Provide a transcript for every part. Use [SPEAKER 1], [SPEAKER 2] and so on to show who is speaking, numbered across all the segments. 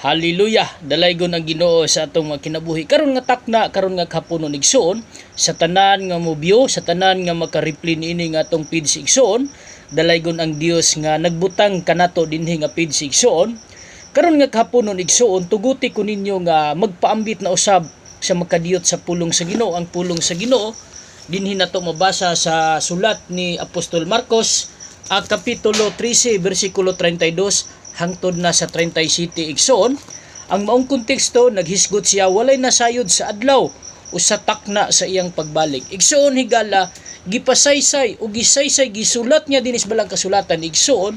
[SPEAKER 1] Hallelujah! Dalaygon ang Ginoo sa atong mga kinabuhi. Karon nga takna, karon nga kapunon igsoon sa tanan nga mobyo, sa tanan nga makareply niini nga atong page igsoon. Dalaygon ang Dios nga nagbutang kanato dinhi nga page igsoon. Karon nga kapunon igsoon, tuguti ko ninyo nga magpaambit na usab sa makadiyot sa pulong sa Ginoo. Ang pulong sa Ginoo dinhi nato mabasa sa sulat ni Apostol Marcos, kapitulo 13 bersikulo 32 hangtod na sa 37 igsoon. Ang maong konteksto, naghisgot siya walay nasayod sa adlaw o sa takna sa iyang pagbalik. Igsoon higala, gipasaysay o gisaysay gisulat niya dinis balang kasulatan igsoon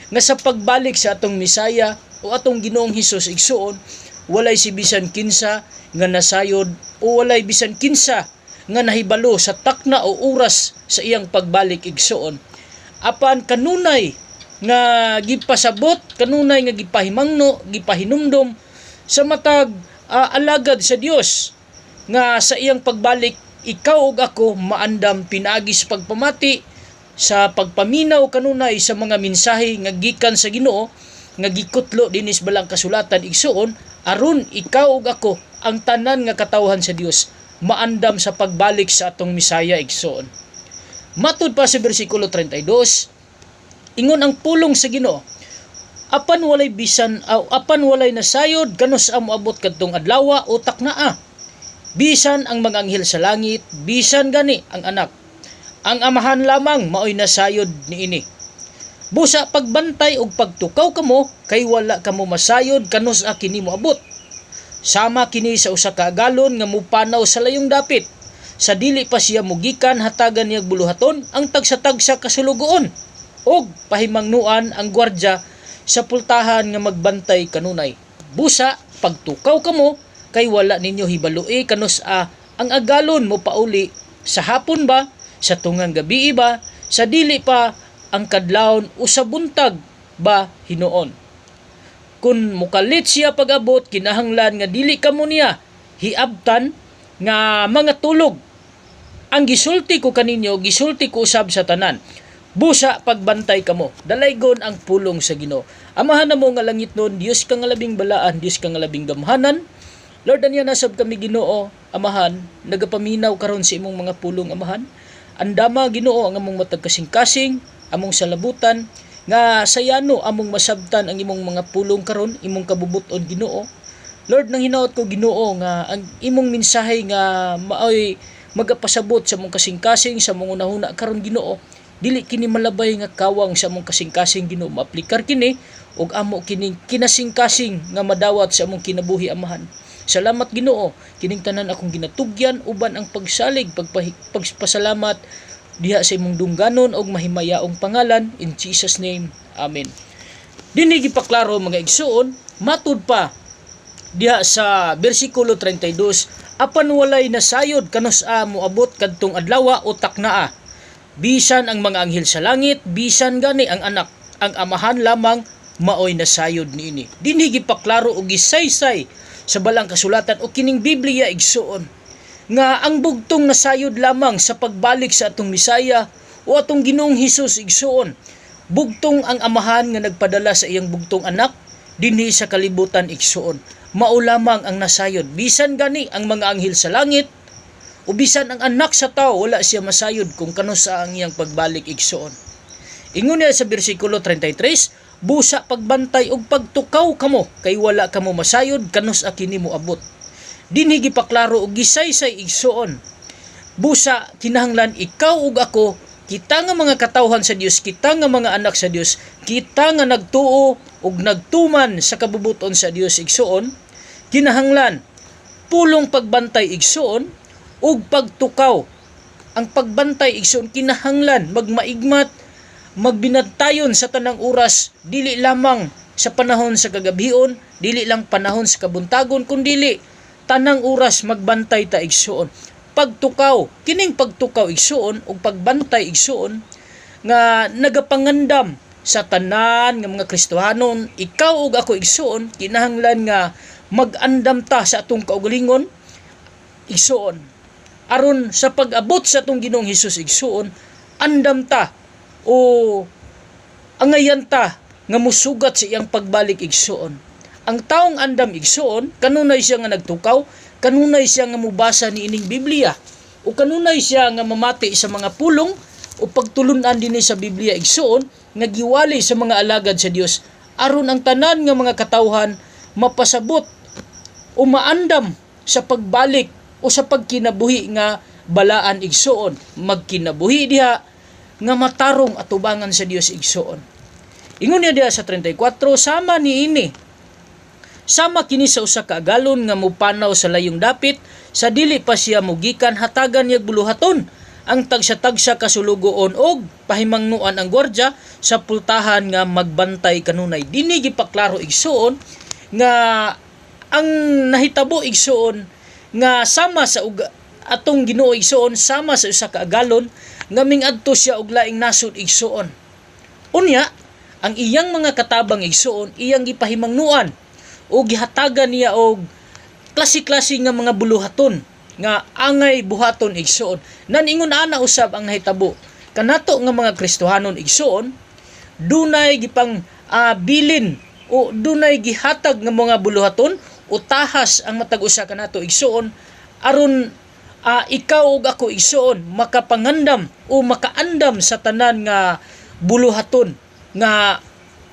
[SPEAKER 1] nga sa pagbalik sa atong Misaya o atong Ginoong Hesus igsoon, walay si bisan kinsa nga nasayod o walay bisan kinsa nga nahibalo sa takna o oras sa iyang pagbalik igsoon. Apan kanunay nga gipasabot, kanunay nga gipahimangno, gipahinumdom sa matag alagad sa Dios nga sa iyang pagbalik ikaw ug ako maandam pinaagi sa pagpamati, sa pagpaminaw kanunay sa mga mensahe nga gikan sa Ginoo nga gikutlo dinis balang kasulatan igsuon, aron ikaw ug ako ang tanan nga katawhan sa Dios maandam sa pagbalik sa atong Misaya igsuon. Matud pa sa bersikulo 32, ingon ang pulong sa Ginoo, apan walay nasayod kanus amo abot kadtong adlaw o taknaa, bisan ang mga anghel sa langit, bisan gani ang anak, ang amahan lamang maoy nasayod niini. Busa pagbantay og pagtukaw kamo kay wala kamo masayod kanus kini mo abot. Sama kini sa usa ka agalon nga mupanaw sa layong dapit, sa dili pa siya mugikan hatagan niya buluhaton ang tagsa-tagsa kasulugoon, og pahimangnuan ang gwardya sa pultahan nga magbantay kanunay. Busa pagtukaw kamo kay wala ninyo hibaloi kanus ang agalon mo pauli sa hapon ba, sa tungang gabi ba, sa dili pa ang kadlawon o sa buntag ba hinuon. Kun mukalit siya pag-abot, kinahanglan nga dili kamo niya hiabtan nga mga tulog. Ang gisulti ko kaninyo, gisulti ko usab sa tanan. Busa pagbantay kamo, dalaygon ang pulong sa Ginoo. Amahan na mo nga langit nun, Dios ka nga labing balaan, Dios ka nga labing gamhanan. Lord, anya nasab kami Ginoo, Amahan, nagapaminaw karon sa imong mga pulong, Amahan. Andama Ginoo ang among matag kasing-kasing, among salabutan, nga sayano among masabtan ang imong mga pulong karon, imong kabubuton Ginoo. Lord, nang hinaot ko Ginoo nga ang imong mensahe nga maoy magapasabot sa mong kasing-kasing sa mong unahuna karon Ginoo, dili kini malabay nga kawang sa among kasing-kasing Ginoo, maaplikar kini ug amo kini kinasing-kasing nga madawat sa among kinabuhi Amahan. Salamat Ginoo, kining tanan akong ginatugyan uban ang pagsalig, pagpasalamat diha sa imong dungganon og mahimayaong pangalan, in Jesus name. Amen. Dinhi gipaklaro mga igsuon, matud pa diha sa bersikulo 32, apan walay nasayod kanus mo abot kadtong adlaw o taknaa, bisan ang mga anghel sa langit, bisan gani ang anak, ang amahan lamang maoy nasayod niini. Dinhi gipaklaro og gisaysay sa balang kasulatan o kining Biblia igsuon nga ang bugtong nasayod lamang sa pagbalik sa atong Misaya o atong Ginoong Hesus igsuon. Bugtong ang amahan nga nagpadala sa iyang bugtong anak dinhi sa kalibutan igsuon. Mao lamang ang nasayod, bisan gani ang mga anghel sa langit o bisan ang anak sa tao wala siya masayod kung kanus ang iyang pagbalik igsuon. Ingon niya sa bersikulo 33, busa pagbantay og pagtukaw kamo kay wala kamo masayod kanus kini mo abot. Dinhi gipaklaro og gisaysay igsuon, busa kinahanglan ikaw ug ako, kita nga mga katawhan sa Dios, kita nga mga anak sa Dios, kita nga nagtuo ug nagtuman sa kabubuton sa Dios igsuon, kinahanglan pulong pagbantay igsuon ug pagtukaw. Ang pagbantay igsuon kinahanglan magmaigmat, magbinantayon sa tanang oras, dili lamang sa panahon sa kagabion, dili lang panahon sa kabuntagon, kundi tanang oras magbantay ta igsuon. Pagtukaw, kining pagtukaw igsuon ug pagbantay igsuon nga nagapangandam sa tanan nga mga Kristohanon, ikaw ug ako igsuon, kinahanglan nga mag-andam ta sa atong kaugalingon igsuon. Aron sa pag-abot sa atong Ginoong Hesus igsuon, andam ta o angayan ta nga musugat sa iyang pagbalik igsuon. ang taong andam igsoon kanunay siya nga nagtukaw, kanunay siya nga mubasa ni ining Biblia, o kanunay siya nga mamati sa mga pulong o pagtulunan dinhi sa Biblia igsoon nga giwali sa mga alagad sa Dios aron ang tanan nga mga katawhan mapasabot o maandam sa pagbalik o sa pagkinabuhi nga balaan igsoon, magkinabuhi diha nga matarong atubangan sa Dios igsoon. Ingon niya diha sa 34, sama niini, sama kini sa usa ka agalon nga mupanaw sa layong dapit, sa dili pa siya mugikan hatagan niya buluhaton ang tagsa-tagsa kasulugoon og pahimangnuan ang gwardya sa pultahan nga magbantay kanunay. Dini gipaklaro igsoon nga ang nahitabo igsoon nga sama sa atong Ginoo igsoon sama sa usa ka agalon nga mingadto siya og laing nasod igsoon. Unya, ang iyang mga katabang igsoon iyang gipahimangnuan o gihatagan niya og klase-klase nga mga buluhaton nga angay buhaton igsoon. Naningon ana usab ang nahitabo kanato nga mga Kristohanon igsoon dunay gipang bilin o dunay gihatag nga mga buluhaton o tahas ang matag usa kanato igsoon aron ikaw ug ako igsoon makapangandam o makaandam sa tanan nga buluhaton nga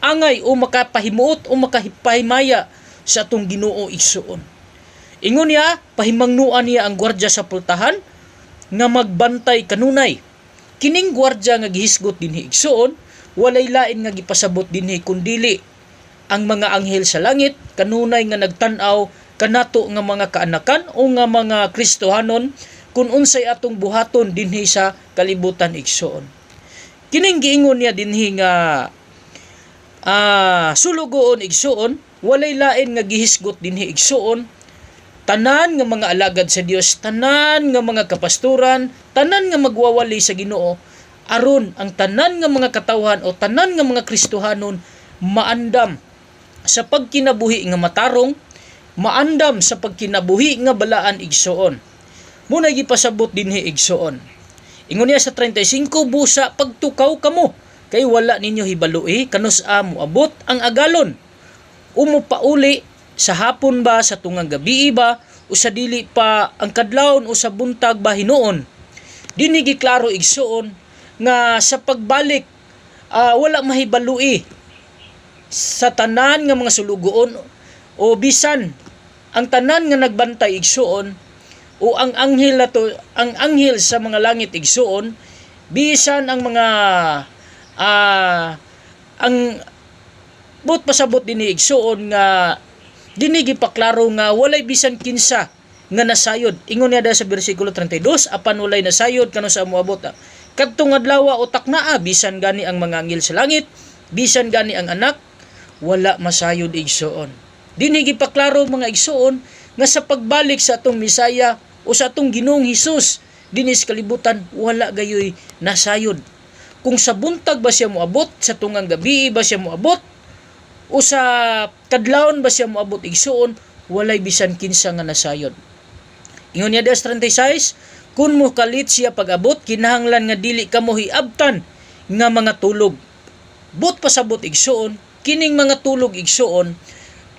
[SPEAKER 1] angay o makapahimuot o makapahimaya sa atong Ginoo igsoon. Ingon niya, pahimangnuan niya ang gwardya sa pultahan nga magbantay kanunay. Kining gwardya nga gihisgot dinhi igsoon, walay lain nga gipasabot dinhi kundili ang mga anghel sa langit kanunay nga nagtan-aw kanato nga mga kaanakan o nga mga Kristohanon kung unsay atong buhaton dinhi sa kalibutan igsoon. Kining giingon niya dinhi nga sulugoon igsoon, walay lain nga gihisgot dinhi igsoon, tanan nga mga alagad sa Dios, tanan nga mga kapasturan, tanan nga magwawali sa Ginoo, aron ang tanan nga mga katawhan o tanan nga mga Kristohanon maandam sa pagkinabuhi nga matarong, maandam sa pagkinabuhi nga balaan igsoon. Muna gipasabot dinhi igsoon. Ingon niya sa 35, busa pagtukaw kamo, kay wala ninyo hibalui kanus moabot ang agalon. Umupauli sa hapon ba, sa tungang gabi ba, o sa dili pa ang kadlawon o sa buntag ba hinuon. Dini giklaro igsoon nga sa pagbalik wala mahibalui sa tanan nga mga sulugoon o bisan ang tanan nga nagbantay igsoon o ang anghel sa mga langit igsoon, bisan ang mga ang but pasabot dinhi igsoon nga dini gipaklaro nga walay bisan kinsa nga nasayod. Ingon niya sa bersikulo 32, apan walay nasayod kano sa moabot kadtong adlaw o taknaa, bisan gani ang mga anghel sa langit, bisan gani ang anak, wala masayod igsoon. Dini gipaklaro mga igsoon nga sa pagbalik sa atong Misaya o sa atong Ginoong Hesus dinhi sa kalibutan wala gayoy nasayod. Kung sa buntag ba siya moabot, sa tungang gabi ba siya moabot, o sa kadlawon ba siya moabot igsoon, walay bisan kinsa nga nasayod. Ingon niya sa 36, kun mo kalit siya pag-abot, kinahanglan nga dili kamo hiabtan nga mga tulog. But pasabot igsoon, kining mga tulog igsoon,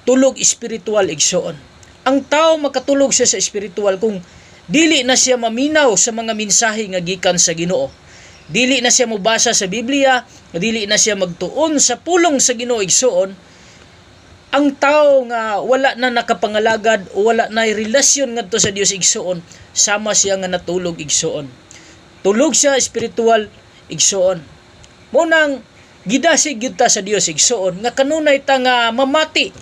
[SPEAKER 1] tulog espiritual igsoon. Ang tao makatulog siya sa espiritual kung dili na siya maminaw sa mga mensahe nga gikan sa Ginoo. Dili na siya mobasa sa Biblia, dili na siya magtuon sa pulong sa Ginoo igsoon. Ang tao nga wala na nakapangalagad o wala na relasyon ngadto sa Dios igsoon, sama siya nga natulog igsoon. Tulog siya espiritual igsoon. Munang gidasig gyud ta sa Dios igsoon nga kanunay ta nga mamati,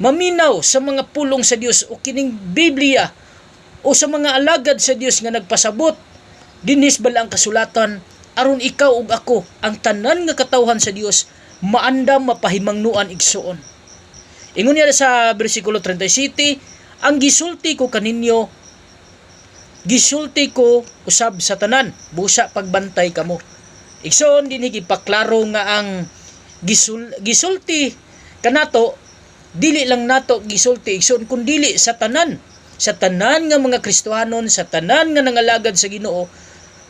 [SPEAKER 1] maminaw sa mga pulong sa Dios o kining Biblia o sa mga alagad sa Dios nga nagpasabot dinis balang kasulatan aron ikaw ug ako ang tanan nga katawhan sa Dios maandam mapahimangnuan igsoon. Ingon niya sa bersikulo 37, ang gisulti ko kaninyo, gisulti ko usab sa tanan, busa pagbantay kamo. Igsoon dinhi gipaklaro nga ang gisulti kanato dili lang nato gisulti igsoon kun dili sa tanan nga mga Kristohanon, sa tanan nga nangalagad sa Ginoo,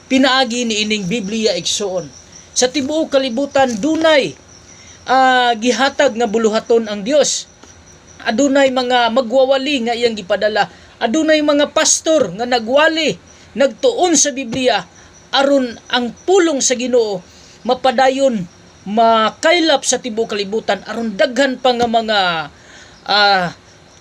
[SPEAKER 1] pinaagi ni ining Biblia igsoon. Sa tibuok kalibutan dunay gihatag nga buluhaton ang Dios. adunay mga magwawali nga iyang gipadala, adunay mga pastor nga nagwali, nagtuon sa Biblia aron ang pulong sa Ginoo mapadayon makaylap sa tibuok kalibutan, aron daghan pa nga mga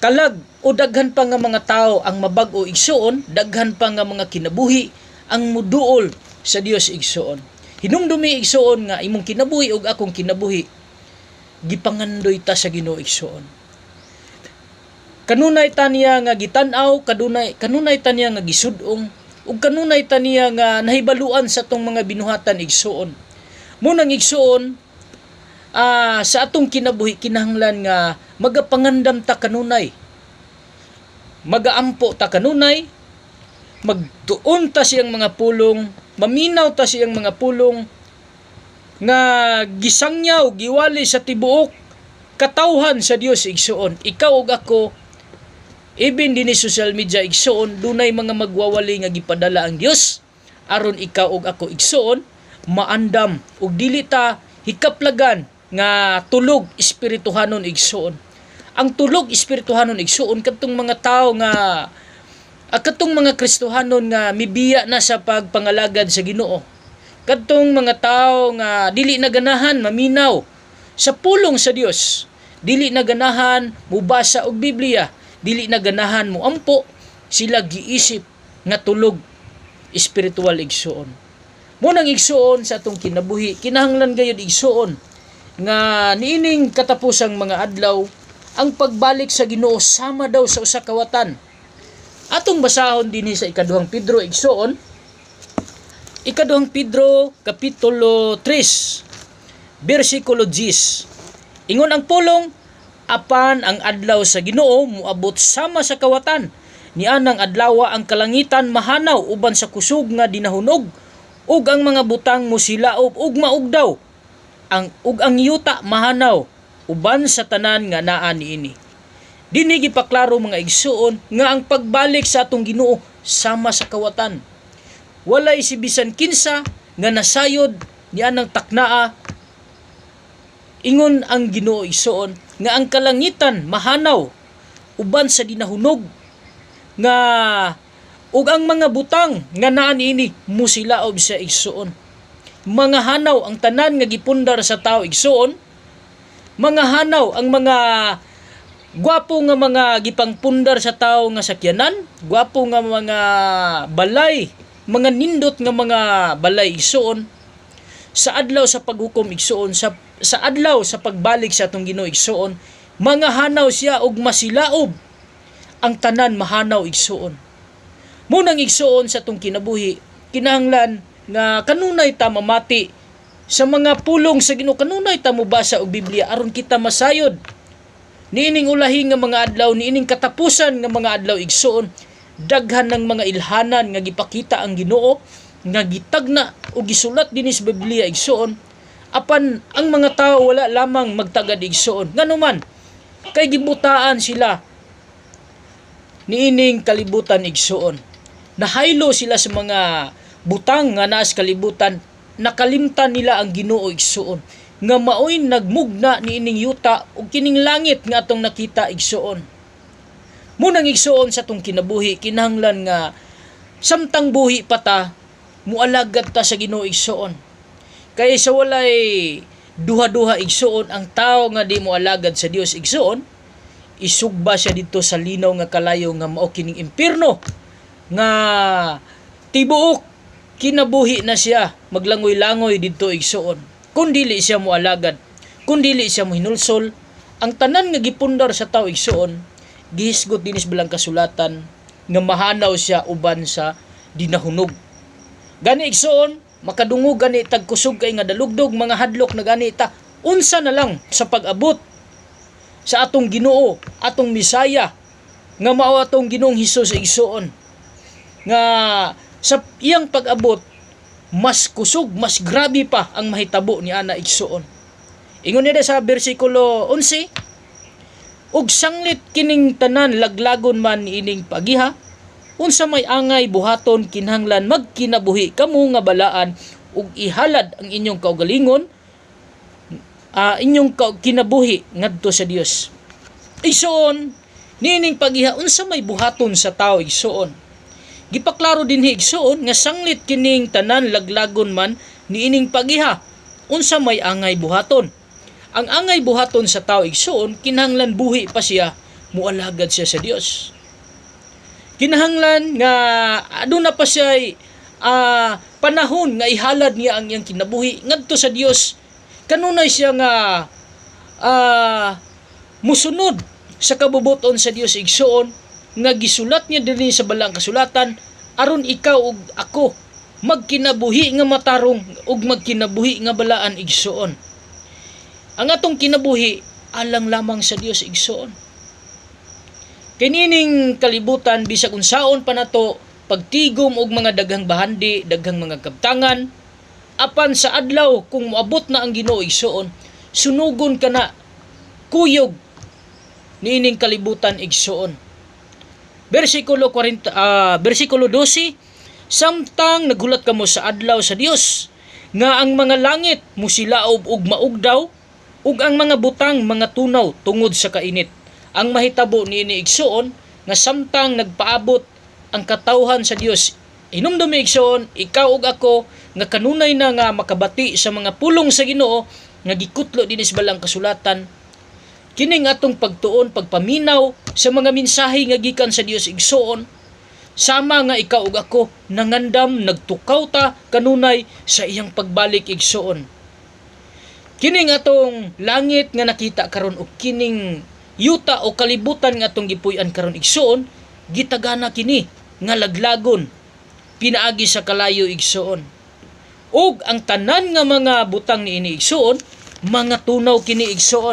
[SPEAKER 1] kalag o daghan pa nga mga tao ang mabag-o igsuon, daghan pa nga mga kinabuhi ang muduol sa Dios igsuon. Hinumdumi igsuon nga imong kinabuhi ug akong kinabuhi gipangandoy ta sa Ginoo igsuon. Kanunay ta niya nga gitan-aw, kanunay ta niya nga gisud-ong, ug kanunay ta niya nga nahibaluan sa atong mga binuhatan igsuon. Munang igsuon, sa atong kinabuhi kinahanglan nga magapangandam ta kanunay, magaampo ta kanunay, magtuon ta siyang mga pulong, maminaw ta siyang mga pulong nga gisangyaw, giwali sa tibuok katawhan sa Dios igsuon. Ikaw ug ako, even din ni social media igsuon, dunay mga magwawali nga gipadala ang Dios aron ikaw ug ako igsuon maandam ug dili ta hikaplagan nga tulog espirituhanon igsuon. Ang tulog espirituhanon igsuon kadtong mga tao nga katong mga Kristohanon nga mibiya na sa pagpangalagad sa Ginoo. Kadtong mga tao nga dili na ganahan maminaw sa pulong sa Dios, dili na ganahan mubasa og Biblia, dili na ganahan mo ampo, sila giisip nga tulog espiritual igsuon. Munang igsuon sa atong kinabuhi, kinahanglan gayud igsuon nga niining katapusang mga adlaw ang pagbalik sa Ginoo sama daw sa usa ka watan. Atong basahon dinhi sa ikaduhang Pedro igsuon, ikaduhang Pedro kapitulo 3 bersikulo 10. Ingon ang pulong, apan ang adlaw sa Ginoo moabot sama sa kawatan, nianang adlaw ang kalangitan mahanaw uban sa kusog nga dinahunog, ug ang mga butang mosilaob ug maugdaw, ug ang yuta mahanaw uban sa tanan nga naa niini. Dinhi gipaklaro mga igsuon nga ang pagbalik sa atong Ginoo sama sa kawatan. Walay si bisan kinsa nga nasayod nianang taknaa. Ingon ang Ginoo igsuon nga ang kalangitan mahanaw uban sa dinahunog, nga ug ang mga butang nga naa niini musilaob sa igsuon. Mga hanaw ang tanan nga gipundar sa tao igsuon, mga hanaw ang mga gwapo nga mga gipangpundar sa tao nga sakyanan, gwapo nga mga balay, mga nindot nga mga balay igsuon, sa adlaw sa paghukom igsuon, sa adlaw sa pagbalik sa atong Ginoo igsuon, mga hanaw siya og masilaob, ang tanan mahanaw igsuon. Munang igsuon sa atong kinabuhi, kinahanglan nga kanunay ta mamati sa mga pulong sa Ginoo, kanunay ta mobasa og Biblia aron kita masayod niining ulahi nga mga adlaw, niining katapusan nga mga adlaw igsuon. Daghan ng mga ilhanan nga gipakita ang Ginoo nga gitagna o gisulat dinhi sa Biblia igsuon, apan ang mga tao wala lamang magtagad igsuon. Nganuman kay gibutaan sila niining kalibutan igsuon. Nahaylo sila sa mga butang nga naa sa kalibutan, nakalimtan nila ang Ginoo igsuon, nga maoy nagmugna niining yuta ug kining langit nga atong nakita igsuon. Munang igsuon sa atong kinabuhi, kinahanglan nga samtang buhi pa ta mualagad ta sa Ginoo igsuon. Kay sa walay duha-duha igsuon ang tao nga di moalagad sa Dios igsuon, isugba siya dito sa linaw nga kalayo nga mao kining impierno, nga tibuok kinabuhi na siya maglangoy-langoy didto igsuon. Kung dili siya moalagad, kung dili siya mohinulsol, ang tanan nga gipundar sa tao igsuon, gihisgot dinis bilang kasulatan nga mahanaw siya uban sa dinahunog. Gani igsuon, makadungog gani tagkusog kay nga dalugdog mga hadlok na gani ta, unsa na lang sa pag-abot sa atong Ginoo, atong Misaya, nga mao atong Ginoong Hesus igsuon, nga sa iyang pag-abot mas kusog, mas grabe pa ang mahitabo ni ana igsuon. Ingon niya sa bersikulo 11, ug sanglit kining tanan laglagon man niining pagiha, unsa may angay buhaton kinahanglan magkinabuhi kamo nga balaan ug ihalad ang inyong kaugalingon, inyong kinabuhi ngadto sa Dios. Igsoon, niining paghiha unsa may buhaton sa tao igsoon. Gipaklaro dinhi igsoon nga sanglit kining tanan laglagon man niining paghiha unsa may angay buhaton. Ang angay buhaton sa tao igsoon kinahanglan buhi pa siya, mualagad siya sa Dios. Kinahanglan nga aduna pa siya panahon nga ihalad niya ang iyang kinabuhi ngadto sa Dios. Kanunay siya nga musunod sa kabubuton sa Dios igsoon nga gisulat niya dinhi sa balang kasulatan aron ikaw ug ako magkinabuhi nga matarong ug magkinabuhi nga balaan igsoon. Ang atong kinabuhi alang lamang sa Dios igsoon. Kinining kalibutan bisag unsaon pa nato pagtigom og mga daghang bahandi, daghang mga kabtangan, apan sa adlaw kung moabot na ang Ginoo igsoon, sunugon ka na kuyog niining kalibutan igsoon. Bersikulo 12, samtang nagulat kamo sa adlaw sa Dios nga ang mga langit musilaob og maugdaw ug ang mga butang mga tunaw tungod sa kainit. Ang mahitabo niini igsoon nga samtang nagpaabot ang katawhan sa Dios, hinumdumi igsoon ikaw ug ako nga kanunay na nga makabati sa mga pulong sa Ginoo nga gikutlo dinhi sa balang kasulatan. Kining atong pagtuon pagpaminaw sa mga mensahe nga gikan sa Dios igsoon, sama nga ikaw ug ako nangandam nagtukaw ta kanunay sa iyang pagbalik igsoon. Kining atong langit nga nakita karon ug kining yuta o kalibutan nga atong gipuy-an karon igsoon, gitagana kini nga laglagon pinaagi sa kalayo igsoon. Ug ang tanan nga mga butang niini igsoon, mga tunaw kini igsoon.